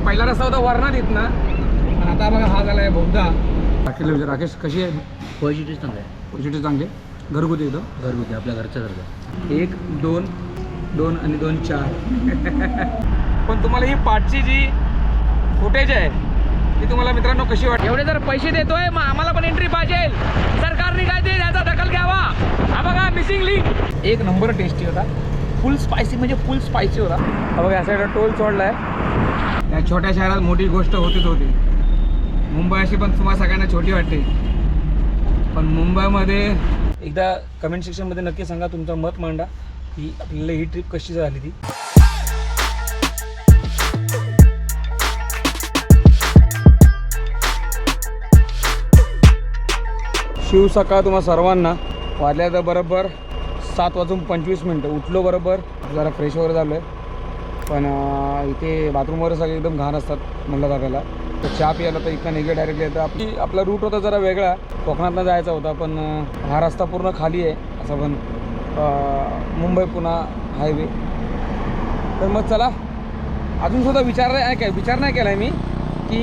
पहिला रस्ता होता वरणात इथनं आणि आता बघा हा झाला आहे बहुधा. राकेश कशी आहे? क्वालिटी चांगली आहे. क्वालिटी चांगली आहे. घरगुती येतो. घरगुती आपल्या घरच्या घरचं. 1 2 2 आणि 2 4. पण तुम्हाला ही पाठची जी फुटेज आहे ती तुम्हाला मित्रांनो कशी वाटते? एवढे जर पैसे देतोय मग आम्हाला पण एंट्री पाहिजे. सरकारने काय ते याचा दखल घ्यावा. हा बघा मिसिंग लिंक. एक नंबर टेस्टी होता. फुल स्पायसी म्हणजे फुल स्पायसी होता. हा बघा या साईडला टोल सोडलाय. या छोट्या शहरात मोठी गोष्ट होतीच होती. मुंबई अशी पण तुम्हाला सगळ्यांना छोटी वाटते, पण मुंबईमध्ये एकदा कमेंट सेक्शनमध्ये नक्की सांगा, तुमचं मत मांडा की आपल्याला ही ट्रिप कशी झाली ती. शिव सकाळ तुम्हा सर्वांना. वाजल्या तर बरोबर 7:25. उठलो बरोबर, जरा फ्रेश वगैरे झालो आहे. पण इथे बाथरूम वगैरे सगळे एकदम घाण असतात म्हणलं जायला. तर चहा प्यायला तर इथं निघे डायरेक्टली येतं. आपला रूट होता जरा वेगळा, कोकणातनं जायचा होता, पण हा रस्ता पूर्ण खाली आहे असा. पण मुंबई पुणे हायवे. तर मग चला, अजून सुद्धा विचार नाही केला आहे मी की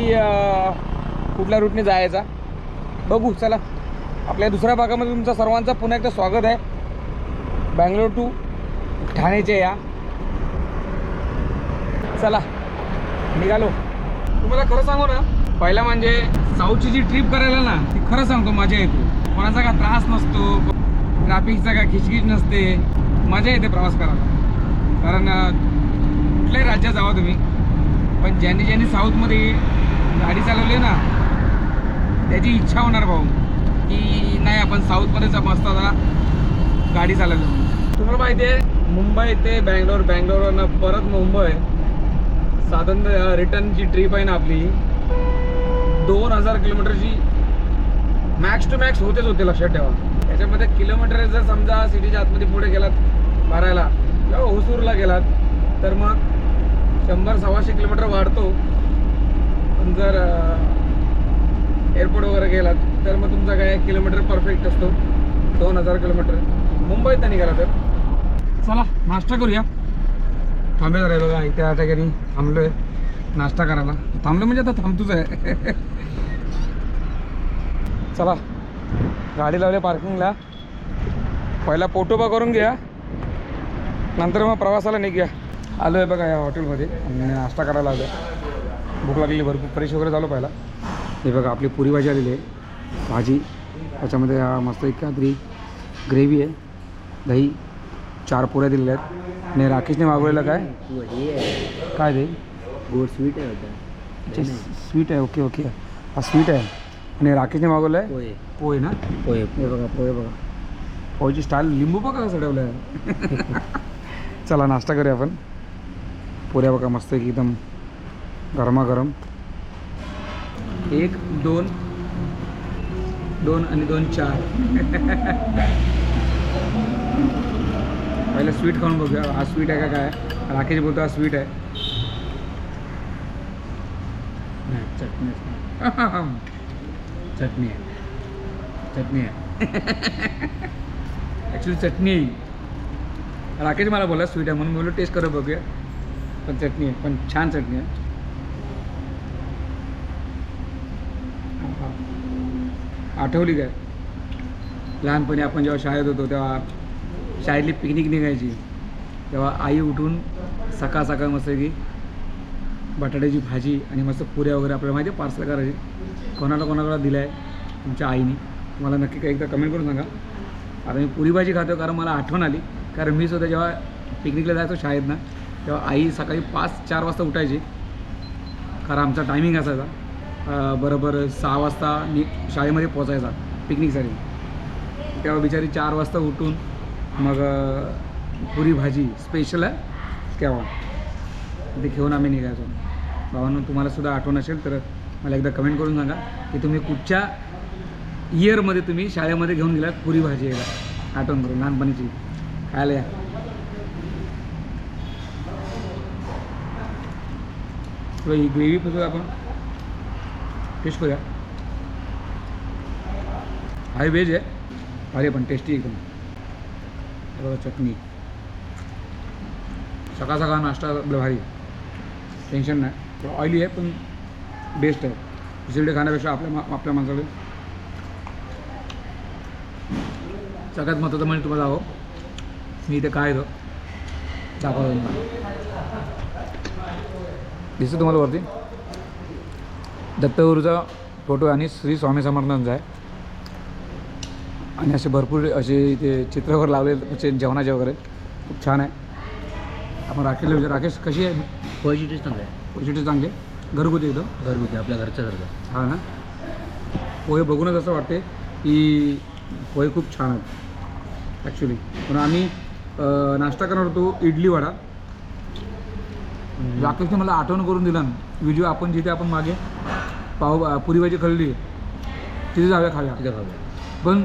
कुठल्या रूटने जायचा. बघू चला. आपल्या दुसऱ्या भागामध्ये तुमचं सर्वांचं पुन्हा एकदा स्वागत आहे. बँगलोर टू ठाण्याचे या. चला निघालो. तुम्हाला खरं सांगू ना, पहिला म्हणजे साऊथची जी ट्रिप करायला ना, ती खरं सांगतो मजा येते. कोणाचा का त्रास नसतो, ट्रॅफिकचा का खिचखिच नसते, मजा येते प्रवास करायला. कारण कुठल्याही राज्यात जावा तुम्ही, पण ज्यांनी साऊथमध्ये गाडी चालवली ना, त्याची इच्छा होणार भाऊ की नाही आपण साऊथमध्येच मस्त आता गाडी चालवली. तुम्हाला माहिती आहे मुंबई ते बँगलोरवरनं परत मुंबई साधारण रिटर्नची ट्रिप आहे ना आपली 2000 किलोमीटरची मॅक्स टू मॅक्स होते. लक्षात ठेवा. त्याच्यामध्ये किलोमीटर जर समजा सिटीच्या आतमध्ये पुढे गेलात भरायला किंवा हुसूरला गेलात तर मग 100-125 किलोमीटर वाढतो. पण जर एअरपोर्ट वगैरे गेलात तर मग तुमचा काय किलोमीटर परफेक्ट असतो 2000 किलोमीटर मुंबईत निघाला तर. चला नाश्ता करूया. थांबे जरा बघा इथे त्या ठिकाणी थांबलो आहे नाश्ता करायला. थांबलो म्हणजे आता थांबतोच आहे. चला गाडी लावली पार्किंगला. पहिला पोटोबा करून घ्या, नंतर मग प्रवासाला निघूया. आलो आहे बघा या हॉटेलमध्ये आणि नाश्ता करायला आलो. भूक लागलेली भरपूर. फ्रेश वगैरे झालो पहिला. हे बघा आपली पुरी भाजी आलेली आहे. भाजी त्याच्यामध्ये मस्त एक काहीतरी ग्रेव्ही आहे, दही, 4 पुऱ्या दिलेल्या आहेत. आणि राकेशने मागवलेलं काय ते गोड स्वीट आहे. स्वीट आहे. ओके हा स्वीट आहे. आणि राकेशने मागवलं आहे पोहे ना. पोहे हे बघा पोहे बघा. पोहेची स्टाईल लिंबू बघा कसं ठेवलं आहे. चला नाश्ता करूया आपण. पुऱ्या बघा मस्त एकदम गरमागरम. 1 2 2 आणि 2 4. पहिलं स्वीट खाऊन बघूया. हा स्वीट आहे का काय? राकेश बोलतो हा स्वीट आहे. चटणी आहे. ॲक्च्युली चटणी आहे. राकेश मला बोला स्वीट आहे म्हणून बोललो टेस्ट करून बघूया. पण चटणी आहे, पण छान चटणी आहे. आठवली काय लहानपणी आपण जेव्हा शाळेत होतो तेव्हा शाळेतली पिकनिक निघायची तेव्हा आई उठून सकाळ मस्त की बटाट्याची भाजी आणि मस्त पुऱ्या वगैरे आपल्याला माहिती आहे पार्सल करायची. कोणाला दिलं आहे तुमच्या आईने मला नक्की काही एकदा कमेंट करून सांगा. आता मी पुरी भाजी खातो कारण मला आठवण आली. कारण मी सुद्धा जेव्हा पिकनिकला जायचो शाळेतनं तेव्हा आई सकाळी 5-4 वाजता उठायची. कारण आमचा टायमिंग असायचा बरोबर 6 वाजता मी शाळेमध्ये पोचायचा पिकनिकसाठी. तेव्हा बिचारी 4 वाजता उठून मग पुरी भाजी स्पेशल आहे तेव्हा ते घेऊन आम्ही निघायचो. भावांनो तुम्हाला सुद्धा आठवण असेल तर मला एकदा कमेंट करून सांगा की तुम्ही कुठच्या इयरमध्ये तुम्ही शाळेमध्ये घेऊन गेलात पुरी भाजी यायला. आठवण करून लहानपणीची खायला या. ही ग्रेव्ही पासून आपण टेस्ट करूया. हाय व्हेज आहे अरे पण टेस्टी एकदम. बघा चटणी सकाळ नाश्ता आपलं भारी टेन्शन नाही. ऑइली आहे पण बेस्ट आहे. दुसरीकडे खाण्यापेक्षा आपल्या माणसाकडे. सगळ्यात महत्त्वाचं म्हणजे तुम्हाला हो मी इथे काय येतो दाखवतो तुम्हाला. दिसतं तुम्हाला वरती दत्तगुरूचा फोटो आणि श्री स्वामी समर्थांचा आहे. आणि असे भरपूर असे इथे चित्रवर लावले जेवणाचे वगैरे खूप छान आहे. आपण राकेशला विचार, राकेश कशी आहे? पोहेची टेस्ट चांगली आहे. पोहेची चांगली आहे, घरगुती एकदम घरगुती आपल्या घरच्यासारखं. हां ना. पोहे बघूनच असं वाटते की पोहे खूप छान आहेत ॲक्च्युली. पण आम्ही नाश्ता करणार होतो इडली वडा. राकेशने मला आठवण करून दिला व्हिडिओ आपण जिथे आपण मागे पुरी भाजी खाल्ली तिथे जाऊया खाव्या. तिथं खाऊ. पण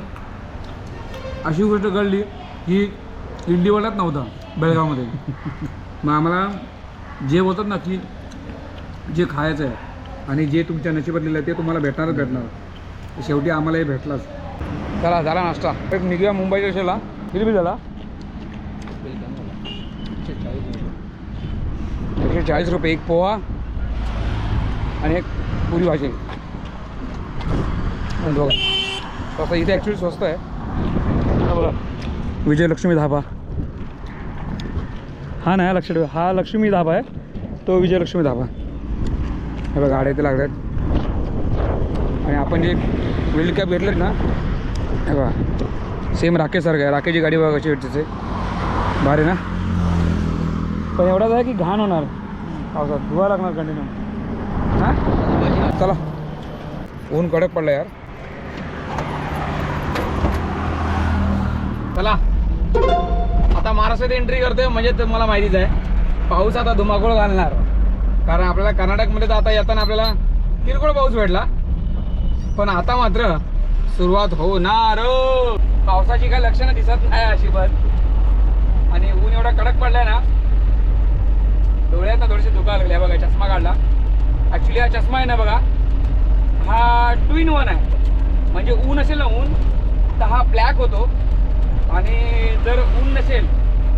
अशी गोष्ट घडली की इडली वडाच नव्हता बेळगावमध्ये. मग आम्हाला जे बोलतात ना की जे खायचं आहे आणि जे तुमच्या नशिबात लिहिलं आहे ते तुम्हाला भेटणारच भेटणार. शेवटी आम्हालाही भेटलाच. चला झाला नाश्ता. एक निघूया मुंबईच्या दिशेला. किती बिल झाला? 140 रुपये. एक पोहा आणि एक पुरी भाजी. दोघं स्वस्त इथे ॲक्च्युली स्वस्त आहे. बघा विजयलक्ष्मी धाबा हा नाही लक्ष ठेवा. हा लक्ष्मी धाबा आहे तो विजयलक्ष्मी धाबा. हे बघा गाड्या इथे लागल्यात. आणि आपण जे व्हील कॅप घेतलेत ना हे बघा सेम राकेशसारखं आहे. राकेशची गाडी बघा कशी भेटते भारी ना. पण एवढाच आहे की घाण होणार पावसात, धुवा लागणार कंटिन्यू. हां चला ऊन कडक पडलं यार. चला आता महाराष्ट्रात एंट्री करतोय म्हणजे मला माहितीच आहे पाऊस आता धुमाकूळ घालणार. कारण आपल्याला कर्नाटकमध्ये तर आता येताना आपल्याला किरकोळ पाऊस भेटला. पण आता मात्र सुरुवात होणार. पावसाची काय लक्षणं दिसत नाही अशी पण. आणि ऊन एवढा कडक पडलाय ना डोळ्यात ना थोडेसे दुखायला लागले. बघा चष्मा काढला. ॲक्च्युली हा चष्मा आहे ना बघा हा 2 in 1 आहे. म्हणजे ऊन असेल ना ऊन तर हा ब्लॅक होतो. आणि जर ऊन नसेल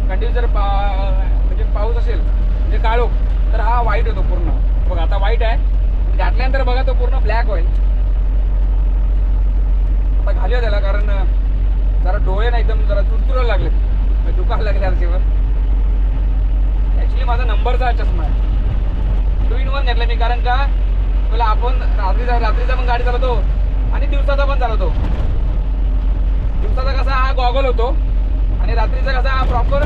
कंटिन्यू जर म्हणजे पाऊस असेल म्हणजे काळोख तर हा व्हाईट होतो पूर्ण. बघा आता व्हाईट आहे घातल्यानंतर बघा तो पूर्ण ब्लॅक होईल. आता घालूया त्याला कारण जरा डोळे ना एकदम जरा चुरचुरायला लागले दुखायला लागले आमच्यावर. ॲक्च्युली माझा नंबरचा चष्मा आहे. 2 in 1 घेतला मी कारण का तुला आपण रात्रीचा पण गाडी चालवतो आणि दिवसाचा पण चालवतो. दिवसाचा कसा हा गॉगल होतो आणि रात्रीचा कसा हा प्रॉपर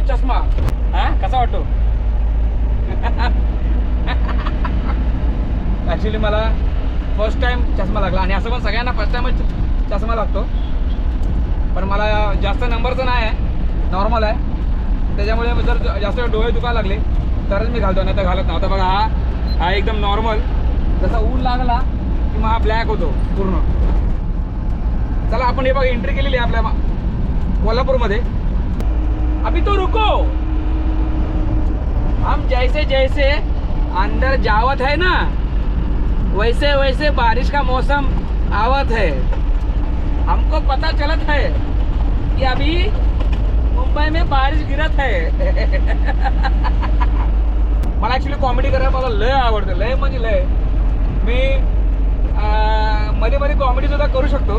चष्मा. हा कसा वाटतो? ॲक्च्युली मला फर्स्ट टाइम चष्मा लागला आणि असं पण सगळ्यांना फर्स्ट टाइमच चष्मा लागतो. पण मला जास्त नंबरचं नाही आहे नॉर्मल आहे. त्याच्यामुळे जर जास्त डोळे दुखायला लागले तरच मी घालतो नाही तर घालत नव्हता. बघा हा एकदम नॉर्मल. जसा ऊन लागला की मग हा ब्लॅक होतो पूर्ण. चला आपण हे बघा एंट्री केलेली आहे आपल्या कोल्हापूरमध्ये. अभी तो रुको हम जैसे जैसे अंदर जावत है ना वैसे वैसे बारिश का मौसम आवत है. हमको पता चलत है कि अभी मुंबई में बारिश गिरत है. मला ॲक्च्युली कॉमेडी करायला मला लय आवडतं. लय म्हणजे लय. मी मध्ये मध्ये कॉमेडीसुद्धा करू शकतो.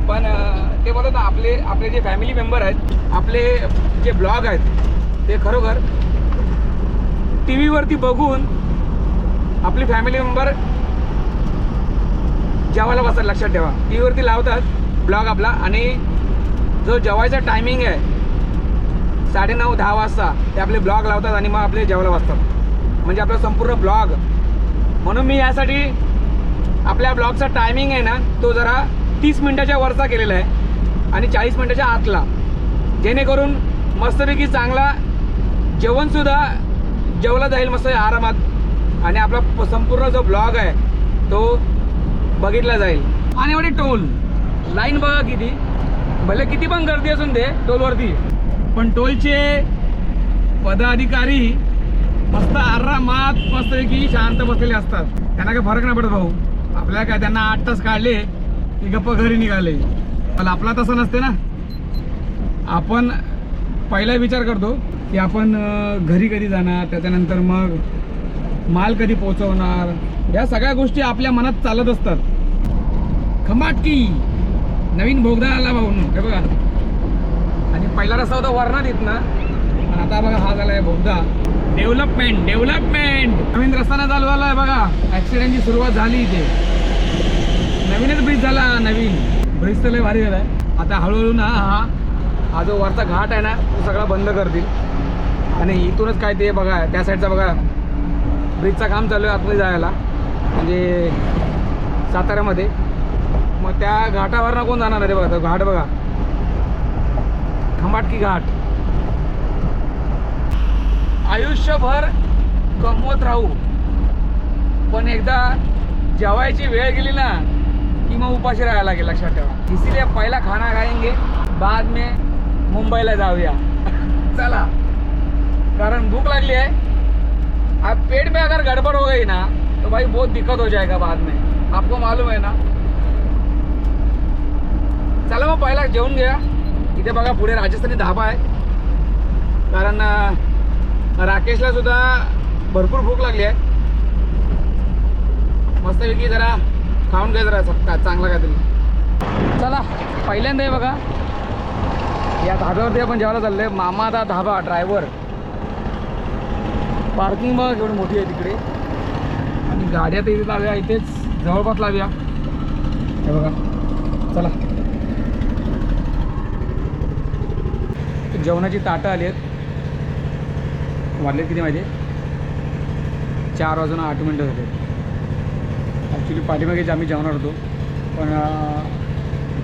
पण ते बोलतात ना आपले जे फॅमिली मेंबर आहेत आपले जे ब्लॉग आहेत ते खरोखर टी व्हीवरती बघून आपली फॅमिली मेंबर जेवायला बसतात. लक्षात ठेवा टी व्हीवरती लावतात ब्लॉग आपला आणि जो जेवायचा टायमिंग आहे 9:30-10 वाजता ते आपले ब्लॉग लावतात आणि मग आपले जेवायला बसतात. म्हणजे आपला संपूर्ण ब्लॉग. म्हणून मी यासाठी आपल्या ब्लॉगचा टायमिंग आहे ना तो जरा 30 मिनिटाच्या वरचा केलेला आहे आणि 40 मिनिटाच्या आतला. जेणेकरून मस्तपैकी चांगला जेवणसुद्धा जेवला जाईल मस्त आरामात. आणि आपला संपूर्ण जो ब्लॉग आहे तो बघितला जाईल. आणि एवढी टोल लाईन बघा किती. भले किती पण गर्दी असून दे टोलवरती पण टोलचे पदाधिकारी मस्त आरामात मस्तपैकी शांत बसलेले असतात. त्यांना काय फरक नाही पडत भाऊ. आपल्याला काय त्यांना 8 तास काढले की गप्प घरी निघाले. पण आपला तसं नसते ना. आपण पहिला विचार करतो की आपण घरी कधी जाणार त्याच्यानंतर मग माल कधी पोहोचवणार, या सगळ्या गोष्टी आपल्या मनात चालत असतात. खंबाटकी नवीन बोगदा आला भाऊनो, हे बघा. आणि पहिला रस्ता होता वरणात इथं, आणि आता बघा हा झालाय बोगदा. डेव्हलपमेंट नवीन रस्ता ना चालू झाला आहे बघा. ॲक्सिडेंटची सुरुवात झाली इथे, नवीनच ब्रिज झाला. नवीन ब्रिज तर लय भारी झाला आहे. आता हळूहळू ना हा जो वरचा घाट आहे ना तो सगळा बंद करतील, आणि इथूनच काय ते बघा त्या साईडचा बघा ब्रिजचं काम चालू आहे आतमध्ये जायला, म्हणजे साताऱ्यामध्ये. मग त्या घाटावर ना कोण जाणार आहे बघा, तो घाट बघा, खंबाटकी घाट. आयुष्यभर कमवत राहू, पण एकदा जेवायची वेळ गेली ना की मग उपाशी राहायला लागेल, लक्षात ठेवा. इसीलिए पहिला खाना खाएंगे, बाद में मुंबईला जाऊया. चला, कारण भूख लगली है. अब पेट में अगर गड़बड़ हो गई ना तो भाई बहुत दिक्कत हो जाएगा बाद में, आपको मालूम है ना. चला मग पहिला जेवून घ्या. इथे बघा पुढे राजस्थानी धाबा आहे, कारण राकेशला सुद्धा भरपूर भूक लागली आहे. मस्तपैकी जरा खाऊन घ्या जरा चांगला काहीतरी. चला, पहिल्यांदा आहे बघा या धाब्यावरती आपण जेवायला चाललोय. मामादा धाबा, ड्रायव्हर. पार्किंग बघा केवढी मोठी आहे तिकडे, आणि गाड्या तर इथे लावूया, इथेच जवळपास लावूया. हे बघा, चला. जेवणाची ताटं आली आहेत. वाजले किती माहिती आहे? 4 वाजून 8 मिनटं झाले. ॲक्च्युली पाठीमागेच आम्ही जेवणार होतो, पण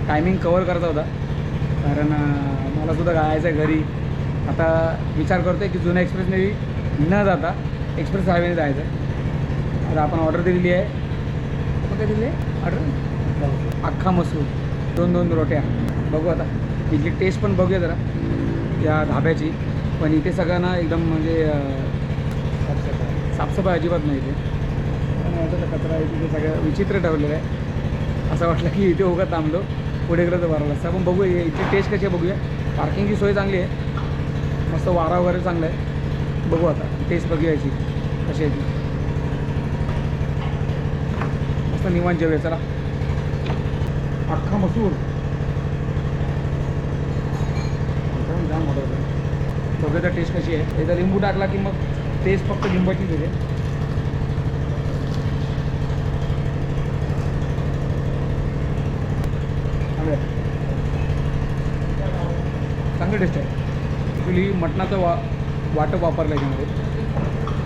टायमिंग कवर करायचा होता, कारण मलासुद्धा जायचं आहे घरी. आता विचार करतो आहे की जुन्या एक्सप्रेसने न जाता एक्सप्रेस हायवेने जायचं आहे. आता आपण ऑर्डर दिलेली आहे. आपण काय दिली आहे ऑर्डर? अख्खा मसूर, 2 रोट्या. बघू आता इथली टेस्ट पण बघूया जरा या धाब्याची. पण इथे सगळ्यांना एकदम म्हणजे साफसफाई अजिबात नाही इथे. आणि याचा कचरा आहे तिथे सगळं विचित्र ठेवलेलं आहे. असं वाटलं की इथे उगा थांबलो, पुढे गेलं तर बरं असं. आपण बघूया इथली टेस्ट कशी आहे बघूया. पार्किंगची सोय चांगली आहे, मस्त वारा वगैरे चांगला आहे. बघू आता टेस्ट बघूया याची कशी आहे ती. मस्त निवांत जेवूया. चला, अख्खा मसूर जाम मोठा होता. बघूया तर टेस्ट कशी आहे. एकदा लिंबू टाकला की मग टेस्ट फक्त लिंबाचीच येते. चांगली टेस्ट आहे. ॲक्च्युली मटणाचं वाटप वापरलं याच्यामध्ये,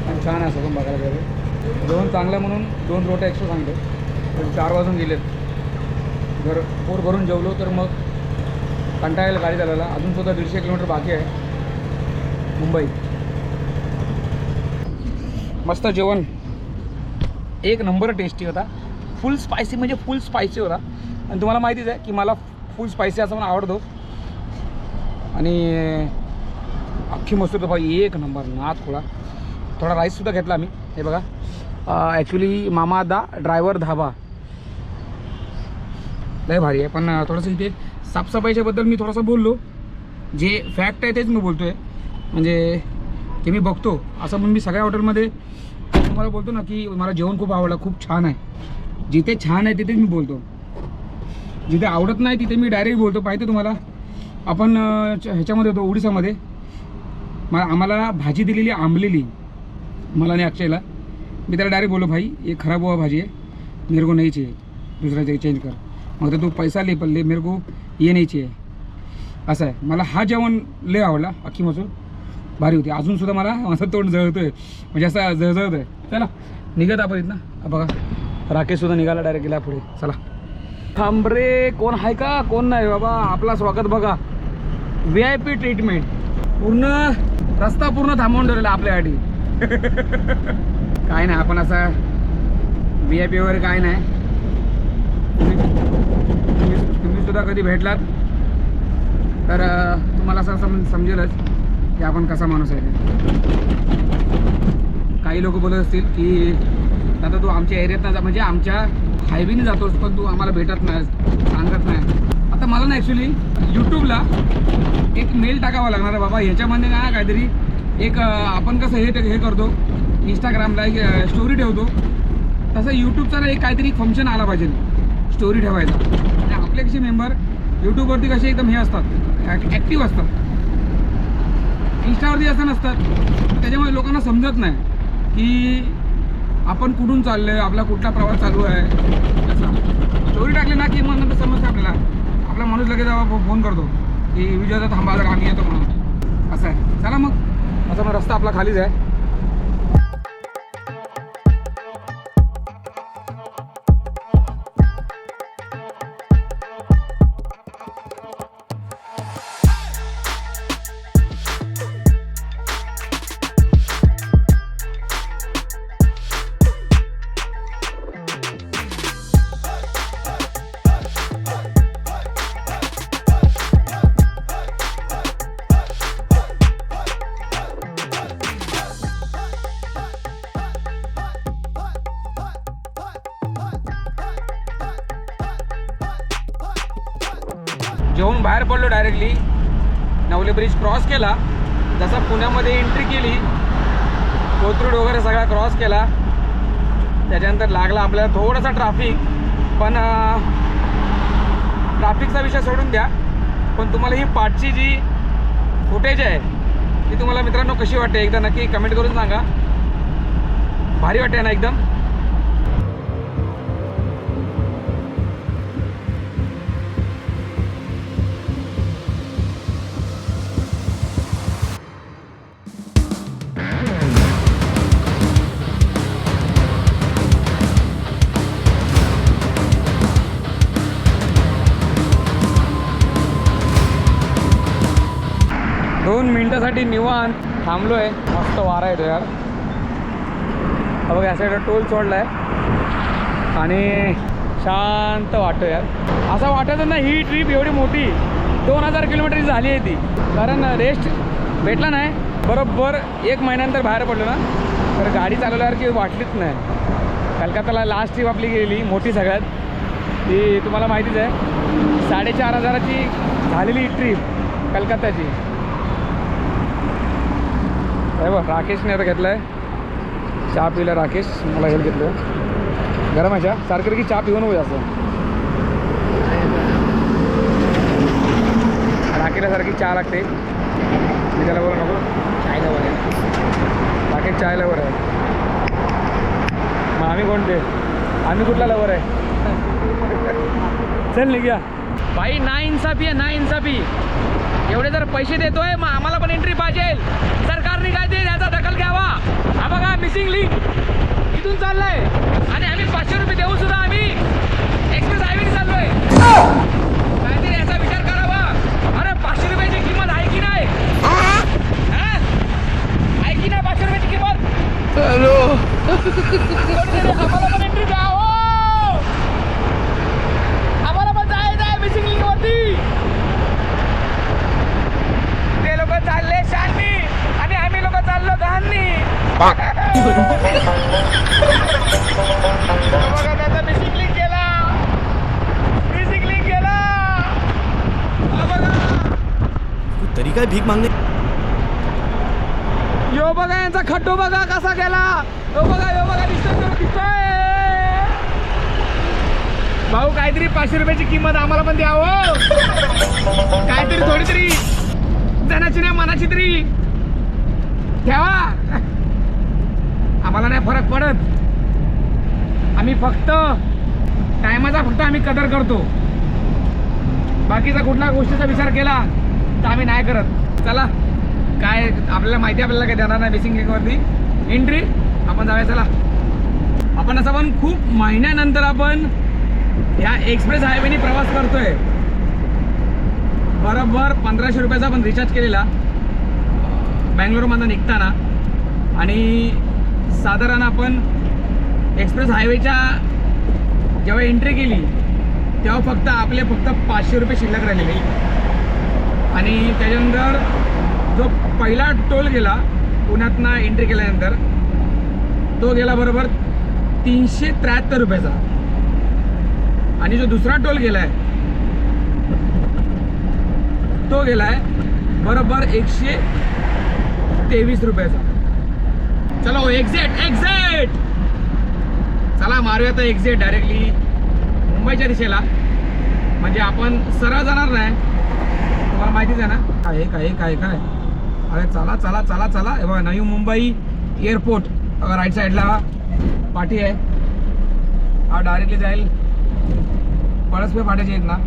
आणि छान आहे असं पण बघायला गेलं. जेवण चांगलं म्हणून 2 रोट्या एक्स्ट्रा सांगतो. पण 4 वाजून गेलेत. जर पोट भरून जेवलो तर मग कंटाळायला गाडी चालवायला. अजून सुद्धा 150 किलोमीटर बाकी आहे मुंबई. मस्त जेवण, एक नंबर टेस्टी होता. फुल स्पायसी, म्हणजे फुल स्पायसी होता. आणि तुम्हाला माहितीच आहे की मला फुल स्पायसी असं मला आवडतो. आणि अख्खी मसूर तर भाई एक नंबर, नाद खोळा. थोडा राईससुद्धा घेतला आम्ही. हे बघा, ॲक्च्युली मामादा ड्रायव्हर धाबा लय भारी आहे. पण थोडंसं इथे साफसफाईच्याबद्दल मी थोडंसं बोललो. जे फॅक्ट आहे तेच मी बोलतो आहे, म्हणजे ते मी बघतो असं म्हणून मी सगळ्या हॉटेलमध्ये तुम्हाला बोलतो ना की मला जेवण खूप आवडलं, खूप छान आहे. जिथे छान आहे तिथेच मी बोलतो, जिथे आवडत नाही तिथे मी डायरेक्ट बोलतो. पाहिजे तुम्हाला, आपण ह्याच्यामध्ये होतो उडीसामध्ये, आम्हाला भाजी दिलेली आंबलेली, मला आणि अक्षयला. मी त्याला डायरेक्ट बोललो, भाई ये खराब हुआ भाजी है, मेरे को नहीं चाहिए, दूसरा जगह चेंज कर. मग तर तू पैसा ले पण ले, मेरे को ये नहीं चाहिए. असं आहे. मला हा जेवण लय आवडला. अख्खी मसूर भारी होती. अजूनसुद्धा मला असं तोंड जळतो आहे, म्हणजे असं जळजळत आहे. चला निघत आपण इथनं. बघा राकेशसुद्धा निघाला, डायरेक्ट गेला पुढे. चला थांब रे, कोण आहे का कोण नाही बाबा. आपला स्वागत बघा, VIP ट्रीटमेंट. पूर्ण रस्ता पूर्ण थांबवून ठेवलेला आपल्यासाठी. काय नाही, आपण असं VIP वगैरे काय नाही. तुम्ही सुद्धा कधी भेटलात तर तुम्हाला असं समजेलच की आपण कसा माणूस आहे. काही लोक बोलत असतील की आता तू आमच्या एरियात ना, म्हणजे आमच्या हायवेने जातोस पण तू आम्हाला भेटत नाही, सांगत नाही. आता मला ना ॲक्च्युली यूट्यूबला एक मेल टाकावा लागणार आहे बाबा. ह्याच्यामध्ये काय काहीतरी एक आपण कसं हे करतो इंस्टाग्रामला एक स्टोरी ठेवतो, तसं यूट्यूबचा ना एक काहीतरी फंक्शन आला पाहिजे स्टोरी ठेवायचा. आणि आपले कसे मेंबर यूट्यूबवरती कसे एकदम हे असतात, ॲक्टिव्ह असतात, इंस्टावरती असं नसतात. त्याच्यामुळे लोकांना समजत नाही की आपण कुठून चाललो आहे, आपला कुठला प्रवास चालू आहे. असं स्टोरी टाकली ना की मग नंतर समजतं आपल्याला. आपला माणूस लगेच फोन करतो की विजयचा थांबा जर आम्ही येतो म्हणून. असं आहे. चला मग, असा मग रस्ता आपला खालीच आहे. जेवून बाहेर पडलो डायरेक्टली. नवले ब्रिज क्रॉस केला. जसं पुण्यामध्ये एंट्री केली, कोथरूड वगैरे सगळा क्रॉस केला. त्याच्यानंतर लागला आपल्याला थोडासा ट्रॅफिक. पण ट्रॅफिकचा विषय सोडून द्या, पण तुम्हाला ही पाठची जी फुटेज आहे ती तुम्हाला मित्रांनो कशी वाटते एकदा नक्की कमेंट करून सांगा. भारी वाटते ना एकदम. दोन मिनिटासाठी निवांत थांबलो आहे. मस्त वारा येतो यार. हा बघा, या साईडला टोल सोडला आहे आणि शांत वाटतो यार. असं वाटतं ना ही ट्रिप एवढी मोठी 2000 किलोमीटरची झाली आहे ती. कारण रेस्ट भेटला नाही. बरोबर 1 महिन्यानंतर बाहेर पडलो ना, तर गाडी चालवल्यावर की वाटलीच नाही. कलकत्ताला लास्ट ट्रिप आपली गेली मोठी सगळ्यात, ती तुम्हाला माहितीच आहे. 4500ची झालेली ट्रिप कलकत्ताची. बघ, राकेशने आता घेतला आहे चहा पिला. राकेश मला हेल्प घेतलं गरम आहे चहा. सारखं की चहा पिऊ नको जास्त. राकेशला सारखी चहा लागते. मी त्याला बोलू नको, चाय लवर आहे राकेश, चाय लवर आहे. मग आम्ही कोणते? आम्ही कुठला लवर आहे? चल निघूया. बाई ना इन्साफी आहे, ना इन्साफी. एवढे जर पैसे देतोय मग आम्हाला पण एंट्री पाहिजे. सरकारने काय ते याचा दखल घ्यावा. हा बघा, मिसिंग लिंक इथून चाललाय आणि आम्ही 500 रुपये देऊ सुद्धा आम्ही एक्सप्रेस हायवेने चाललोय. काहीतरी याचा विचार करावा. अरे 500 रुपयाची किंमत आहे की नाही? आहे की नाही 500 रुपयाची किंमत? आम्हाला पण एंट्री द्या. आम्हाला पण जायचं आहे मिसिंग लिंक वरती. ते लोक चालले शांनी आणि आम्ही लोक चाललो गहांनी. बघा त्याचा मिसिंग लिंक गेला. मिसिंग लिंक गेला. बघा तरी काय भीक मागणे. यो बघा यांचा खड्डो बघा कसा गेला. यो बघा दिसतोय. भाऊ काहीतरी 500 रुपयाची किंमत आम्हाला पण द्यावं. काहीतरी थोडी तरी जनाची नाही मनाची तरी ठेवा. आम्हाला नाही फरक पडत. आम्ही फक्त टायमाचा आम्ही कदर करतो. बाकीचा कुठल्या गोष्टीचा विचार केला तर आम्ही नाही करत. चला, काय आपल्याला माहिती, आपल्याला काय देणार नाही मिसिंग लिंकवरती एंट्री. आपण जाऊया. चला, आपण असं पण खूप महिन्यानंतर आपण ह्या एक्सप्रेस हायवेने प्रवास करतोय. बरोबर 1500 रुपयाचा आपण रिचार्ज केलेला बँगलोरमधून निघताना. आणि साधारण आपण एक्सप्रेस हायवेच्या जेव्हा एंट्री केली तेव्हा फक्त 500 रुपये शिल्लक राहिलेले. आणि त्याच्यानंतर जो पहिला टोल गेला पुण्यातनं एंट्री केल्यानंतर, तो गेला बरोबर 373 रुपयाचा. आणि जो दुसरा टोल गेला आहे तो गेला आहे बरोबर 123 रुपयाचा. चलो एक्झिट. चला मारूया आता एक्झिट डायरेक्टली मुंबईच्या दिशेला. म्हणजे आपण सरळ जाणार नाही, तुम्हाला माहितीच आहे ना. काय अरे चला. हे बघा नवी मुंबई एअरपोर्ट राईट साईडला पाठी आहे. हा डायरेक्टली जाईल पळसपे फाट्याचे आहेत ना.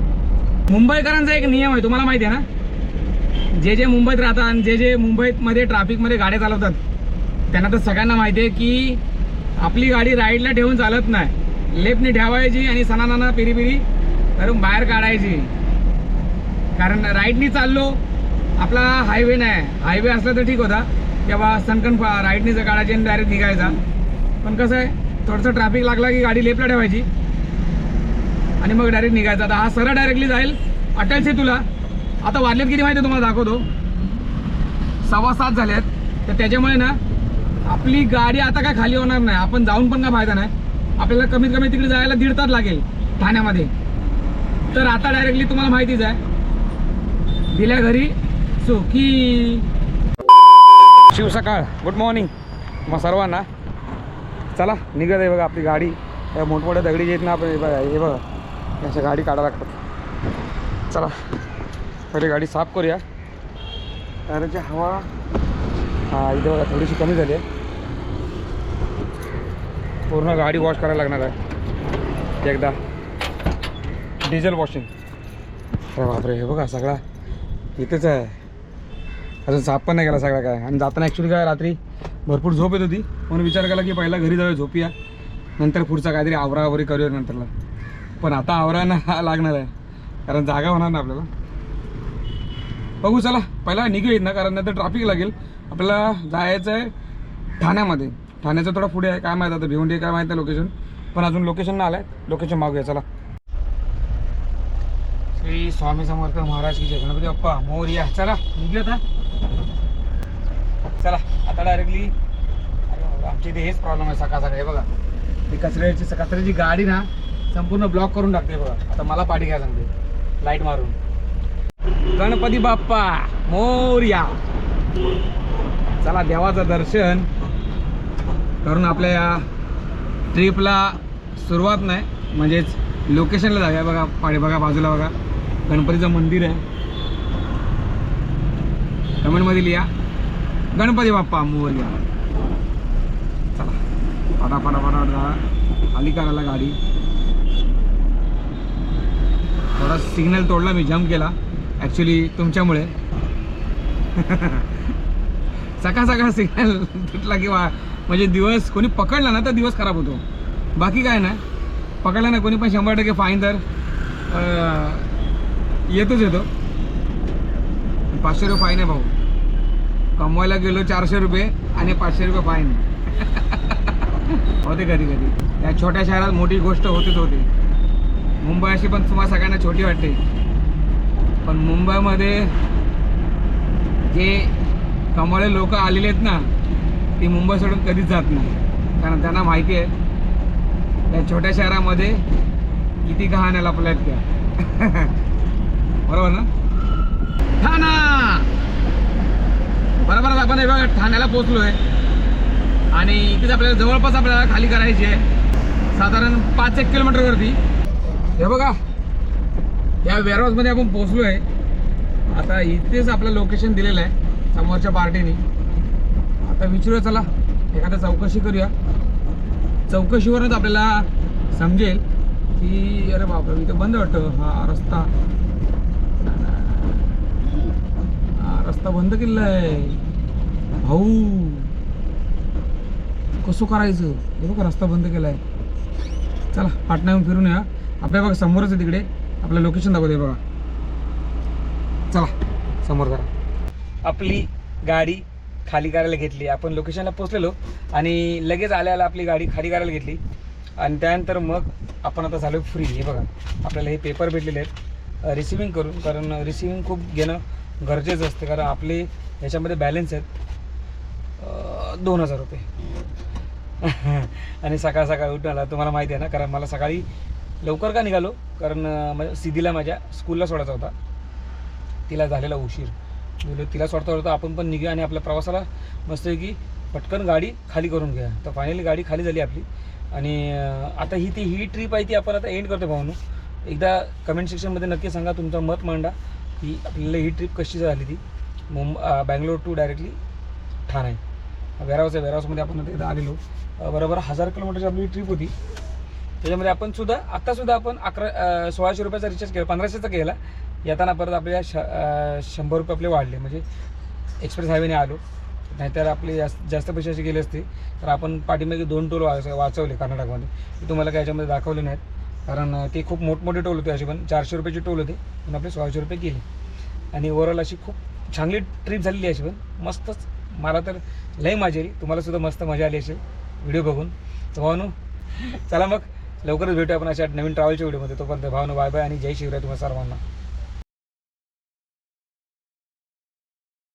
मुंबईकरांचा एक नियम आहे तुम्हाला माहिती आहे ना. जे मुंबईत राहतात आणि जे मुंबईमध्ये ट्रॅफिकमध्ये गाड्या चालवतात त्यांना तर सगळ्यांना माहिती आहे की आपली गाडी राईडला ठेवून चालत नाही, लेफ्टने ठेवायची आणि सणाना पेरी करून बाहेर काढायची. कारण राईडनी चाललो, आपला हायवे नाही, हायवे असला तर ठीक होता किंवा सनकन राईडनी जर काढायची आणि डायरेक्ट निघायचा. पण कसं आहे थोडंसं ट्रॅफिक लागला की गाडी लेफ्टला ठेवायची आणि मग डायरेक्ट निघायचा. आता हा सरळ डायरेक्टली जाईल अटल सेतूला. आता वाजलेत किती माहिती आहे तुम्हाला दाखवतो, 6:15 झाल्यात. तर त्याच्यामुळे ना आपली गाडी आता काय खाली होणार नाही. आपण जाऊन पण काय फायदा नाही, आपल्याला कमीत कमी तिकडे जायला 1.5 तास लागेल ठाण्यामध्ये. तर आता डायरेक्टली तुम्हाला माहितीच आहे दिल्या घरी सुखी. शिव सकाळ, गुड मॉर्निंग मग सर्वांना. चला निघत आहे बघा आपली गाडी. मोठमोठ्या दगडी येत ना आपण हे बघा अशा गाडी काढायला लागतात. चला पहिले गाडी साफ करूया. त्याची हवा इथे बघा थोडीशी कमी झाली आहे. पूर्ण गाडी वॉश करायला लागणार आहे एकदा, डिझेल वॉशिंग. अरे बापरे, हे बघा सगळा इथेच आहे, अजून साफ पण नाही केला सगळा काय. आणि जाताना ॲक्च्युली काय रात्री भरपूर झोप येत होती म्हणून विचार केला की पहिला घरी जाऊया झोपूया, नंतर पुढचा काहीतरी आवराआवरी करूया नंतरला. पण आता आवरायला लागणार आहे कारण जागा होणार ना आपल्याला. बघू चला पहिला निघूया ना, कारण नंतर ट्रॅफिक लागेल. आपल्याला जायचं आहे ठाण्यामध्ये. ठाण्याचं थोडं पुढे आहे, काय माहीत आता भिवंडी काय माहीत आहे लोकेशन, पण अजून लोकेशन नाही आलं आहे. लोकेशन मागूया चला. श्री स्वामी समर्थ महाराज की जय, गणपती बाप्पा मोरया. चला निघूया आता. चला आता डायरेक्टली. आमच्या इथे हेच प्रॉब्लेम आहे सकाळ हे बघा, ती कचऱ्याची गाडी ना संपूर्ण ब्लॉक करून टाकते बघा. आता मला पाठी घ्या सांगते लाईट मारून. गणपती बाप्पा मोरया. चला देवाचं दर्शन करून आपल्या या ट्रिपला सुरुवात नाही म्हणजेच लोकेशनला जाऊया. बघा पाडी बघा बाजूला बघा गणपतीचं मंदिर आहे. कमेंटमध्ये लिहा गणपती बाप्पा मोरया. चला फटाफट जा खाली करायला गाडी. थोडा सिग्नल तोडला मी, जम्प केला ॲक्च्युली तुमच्यामुळे. सकाळ सिग्नल तुटला किंवा म्हणजे दिवस कोणी पकडला ना तर दिवस खराब होतो. बाकी काय नाही, पकडला ना कोणी पण 100% फाईन तर येतो. 500 रुपये फाईन आहे भाऊ. कमवायला गेलो 400 रुपये आणि 500 रुपये फाईन होते कधी. या छोट्या शहरात मोठी गोष्ट होते. मुंबई अशी पण तुम्हाला सगळ्यांना छोटी वाटते, पण मुंबईमध्ये जे कमवायला लोक आलेले आहेत ना ती मुंबई सोडून कधीच जात नाही. कारण त्यांना माहिती आहे या छोट्या शहरामध्ये किती कहाण्या लपल्यात त्या. बरोबर ना. ठाणा बरोबर आपण हे बघा ठाण्याला पोचलो आहे आणि इथेच आपल्याला जवळपास आपल्याला खाली करायची आहे साधारण 5-1 किलोमीटरवरती. हे बघा या वेअरहाऊसमध्ये आपण पोचलो आहे. आता इथेच आपलं लोकेशन दिलेलं आहे समोरच्या पार्टीने. आता विचारूया चला, एखादा चौकशी करूया. चौकशीवरच आपल्याला समजेल की अरे बापरे इथं बंद वाटतं. हा रस्ता बंद केलेला आहे भाऊ. कसं करायचं हे बघा, रस्ता बंद केला आहे. चला पाटणा येऊन फिरून या. आपल्या बघा समोरच आहे तिकडे आपलं लोकेशन दाखवते बघा. चला समोर करा. आपली गाडी खाली करायला घेतली. आपण लोकेशनला पोचलेलो आणि लगेच आल्याला आपली गाडी खाली करायला घेतली आणि त्यानंतर मग आपण आता झालो फ्री. हे बघा आपल्याला हे पेपर भेटलेले आहेत रिसिविंग करून, कारण रिसिविंग खूप घेणं गरजेचं असतं. कारण आपले ह्याच्यामध्ये बॅलन्स आहेत 2000 रुपये. आणि सकाळ उठून आला तुम्हाला माहिती आहे ना, कारण मला सकाळी लवकर का निघालो कारण सिद्धीला माझ्या स्कूलला सोडायचा होता. तिला झालेला उशीर बोललो तिला सोडता आपण पण निघूया आणि आपल्या प्रवासाला मस्त आहे की पटकन गाडी खाली करून घ्या. तर फायनली गाडी खाली झाली आपली. आणि आता ही ट्रिप आहे ती आपण आता एंड करतो भावांनो. एकदा कमेंट सेक्शनमध्ये नक्की सांगा तुमचं मत मांडा की आपल्याला ही ट्रिप कशी झाली ती. बँगलोर टू डायरेक्टली ठाणे वेअरहाऊसमध्ये आपण आता एकदा आलेलो. बरोबर 1000 किलोमीटरची आपली ट्रिप होती. त्याच्यामध्ये आपण आत्तासुद्धा आपण 1600 रुपयाचा रिचार्ज केला, 1500चा केला. येताना परत आपल्या 100 रुपये आपले वाढले, म्हणजे एक्सप्रेस हायवेने आलो. नाहीतर आपले जास्त पैशाचे गेले असते तर आपण पाठीमागे 2 टोल वाचवले कर्नाटकमध्ये. ते तुम्हाला काय याच्यामध्ये दाखवले नाहीत, कारण ते खूप मोठमोठे टोल होते. असे पण 400 रुपयाचे टोल होते, पण आपले 1600 रुपये गेले. आणि ओव्हरऑल अशी खूप चांगली ट्रिप झालेली अशी, पण मस्तच. मला तर लई मजा आली, तुम्हालासुद्धा मस्त मजा आली असेल व्हिडिओ बघून. तर भावनो चला मग लवकरच भेटू आपण अशा नवीन ट्रॅव्हलच्या व्हिडिओमध्ये. तोपर्यंत भावनो बाय बाय आणि जय शिवराय तुम्हाला सर्वांना.